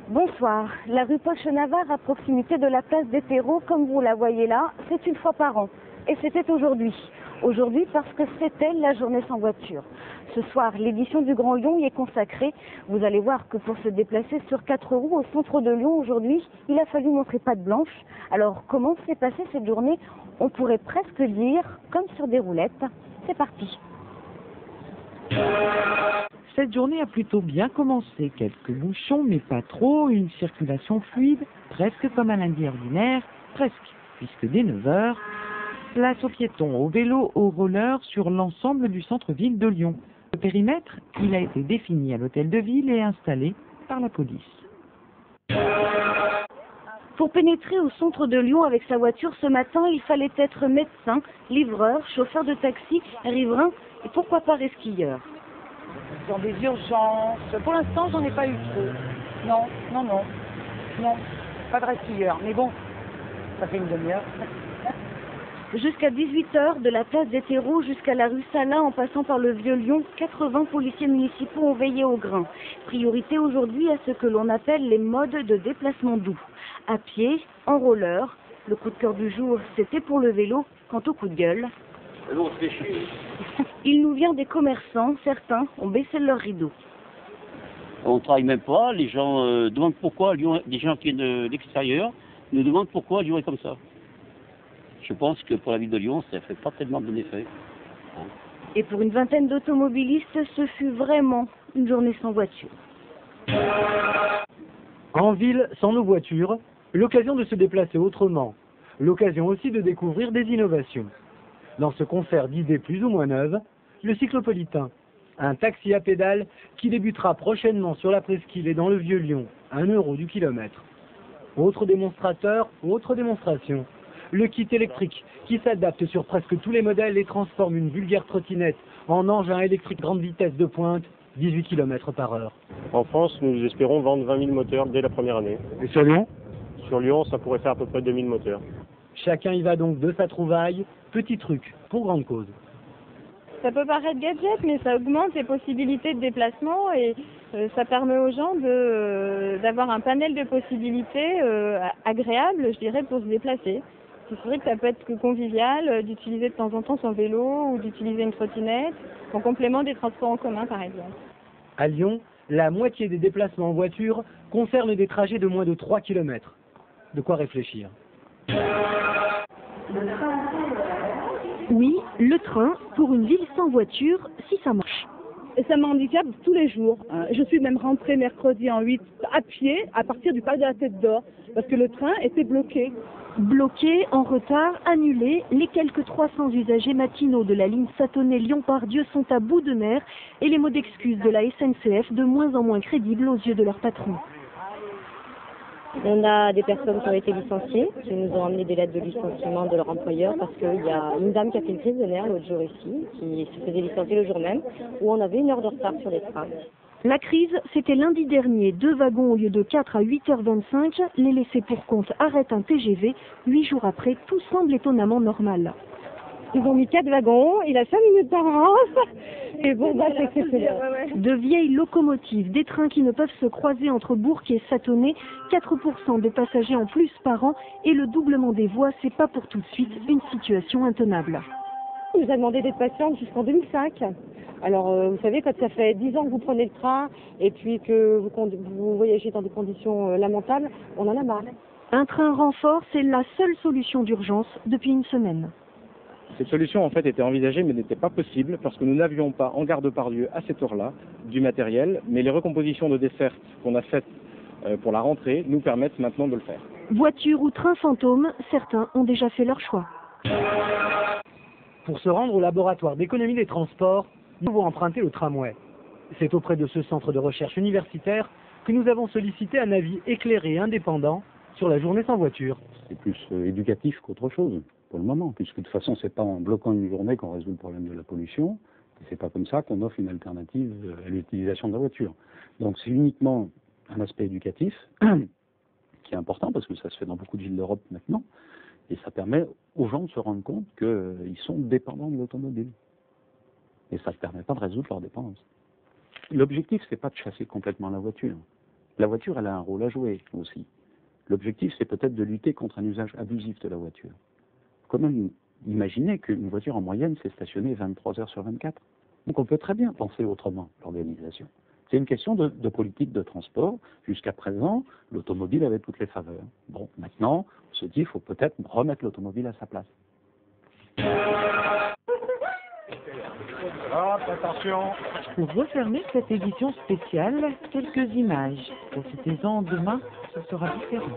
Bonsoir. La rue Poche-Navarre, à proximité de la place des Terreaux, comme vous la voyez là, c'est une fois par an. Et c'était aujourd'hui. Aujourd'hui parce que c'était la journée sans voiture. Ce soir, l'édition du Grand Lyon y est consacrée. Vous allez voir que pour se déplacer sur 4 roues au centre de Lyon aujourd'hui, il a fallu montrer patte blanche. Alors, comment s'est passée cette journée? On pourrait presque dire comme sur des roulettes. C'est parti. Cette journée a plutôt bien commencé. Quelques bouchons, mais pas trop. Une circulation fluide, presque comme un lundi ordinaire. Presque, puisque dès 9 h, place aux piétons, aux vélos, aux rollers sur l'ensemble du centre-ville de Lyon. Le périmètre, il a été défini à l'hôtel de ville et installé par la police. Pour pénétrer au centre de Lyon avec sa voiture ce matin, il fallait être médecin, livreur, chauffeur de taxi, riverain et pourquoi pas resquilleur. Dans des urgences, pour l'instant j'en ai pas eu trop. Non, pas de resquilleur. Mais bon, ça fait une demi-heure. Jusqu'à 18 h, de la place des Terreaux jusqu'à la rue Salin, en passant par le Vieux-Lyon, 80 policiers municipaux ont veillé au grain. Priorité aujourd'hui à ce que l'on appelle les modes de déplacement doux. À pied, en roller. Le coup de cœur du jour, c'était pour le vélo. Quant au coup de gueule, il nous vient des commerçants. Certains ont baissé leurs rideaux. On ne travaille même pas. Les gens demandent pourquoi Lyon, des gens qui viennent de l'extérieur nous demandent pourquoi Lyon est comme ça. Je pense que pour la ville de Lyon, ça ne fait pas tellement de bon effet. Et pour une vingtaine d'automobilistes, ce fut vraiment une journée sans voiture. En ville, sans nos voitures, l'occasion de se déplacer autrement. L'occasion aussi de découvrir des innovations. Dans ce concert d'idées plus ou moins neuves, le cyclopolitain, un taxi à pédales qui débutera prochainement sur la presqu'île et dans le Vieux-Lyon, 1 € du kilomètre. Autre démonstrateur, autre démonstration. Le kit électrique qui s'adapte sur presque tous les modèles et transforme une vulgaire trottinette en engin électrique grande vitesse de pointe, 18 km/h. En France, nous espérons vendre 20 000 moteurs dès la première année. Et sur Lyon? Sur Lyon, ça pourrait faire à peu près 2 000 moteurs. Chacun y va donc de sa trouvaille, petit truc pour grande cause. Ça peut paraître gadget, mais ça augmente les possibilités de déplacement et ça permet aux gens d'avoir un panel de possibilités agréables, je dirais, pour se déplacer. C'est vrai que ça peut être convivial d'utiliser de temps en temps son vélo ou d'utiliser une trottinette en complément des transports en commun, par exemple. À Lyon, la moitié des déplacements en voiture concernent des trajets de moins de 3 km. De quoi réfléchir. Oui, le train, pour une ville sans voiture, si ça marche. Et ça m'handicape tous les jours. Je suis même rentrée mercredi en 8 à pied à partir du parc de la Tête d'Or parce que le train était bloqué. Bloqués, en retard, annulés, les quelques 300 usagers matinaux de la ligne Sathonay-Lyon-Pardieu sont à bout de nerfs et les mots d'excuses de la SNCF de moins en moins crédibles aux yeux de leurs patrons. On a des personnes qui ont été licenciées, qui nous ont amené des lettres de licenciement de leur employeur parce qu'il y a une dame qui a fait une crise de nerfs l'autre jour ici, qui se faisait licencier le jour même, où on avait 1 heure de retard sur les trains. La crise, c'était lundi dernier. 2 wagons au lieu de 4 à 8h25. Les laissés pour compte arrêtent un TGV. 8 jours après, tout semble étonnamment normal. Ils ont mis 4 wagons, il a 5 minutes d'avance. Et bon, c'est exceptionnel. De vieilles locomotives, des trains qui ne peuvent se croiser entre Bourg et Sathonay, 4% de passagers en plus par an et le doublement des voies, c'est pas pour tout de suite une situation intenable. On nous a demandé d'être patiente jusqu'en 2005. Alors, vous savez, quand ça fait 10 ans que vous prenez le train et puis que vous voyagez dans des conditions lamentables, on en a marre. Un train renfort, c'est la seule solution d'urgence depuis une semaine. Cette solution, en fait, était envisagée, mais n'était pas possible parce que nous n'avions pas en gare de Pardieu, à cette heure-là, du matériel. Mais les recompositions de desserte qu'on a faites pour la rentrée nous permettent maintenant de le faire. Voiture ou train fantôme, certains ont déjà fait leur choix. Pour se rendre au laboratoire d'économie des transports, nous devons emprunter le tramway. C'est auprès de ce centre de recherche universitaire que nous avons sollicité un avis éclairé et indépendant sur la journée sans voiture. C'est plus éducatif qu'autre chose, pour le moment, puisque de toute façon, c'est pas en bloquant une journée qu'on résout le problème de la pollution, et c'est pas comme ça qu'on offre une alternative à l'utilisation de la voiture. Donc c'est uniquement un aspect éducatif, qui est important, parce que ça se fait dans beaucoup de villes d'Europe maintenant, et ça permet aux gens de se rendre compte qu'ils sont dépendants de l'automobile. Et ça ne permet pas de résoudre leur dépendance. L'objectif, c'est pas de chasser complètement la voiture. La voiture, elle a un rôle à jouer aussi. L'objectif, c'est peut-être de lutter contre un usage abusif de la voiture. Quand même imaginer qu'une voiture en moyenne s'est stationnée 23 heures sur 24. Donc on peut très bien penser autrement l'organisation. C'est une question de politique de transport. Jusqu'à présent, l'automobile avait toutes les faveurs. Bon, maintenant, on se dit qu'il faut peut-être remettre l'automobile à sa place. Attention. Pour refermer cette édition spéciale, quelques images. Profitez-en, demain, ce sera différent.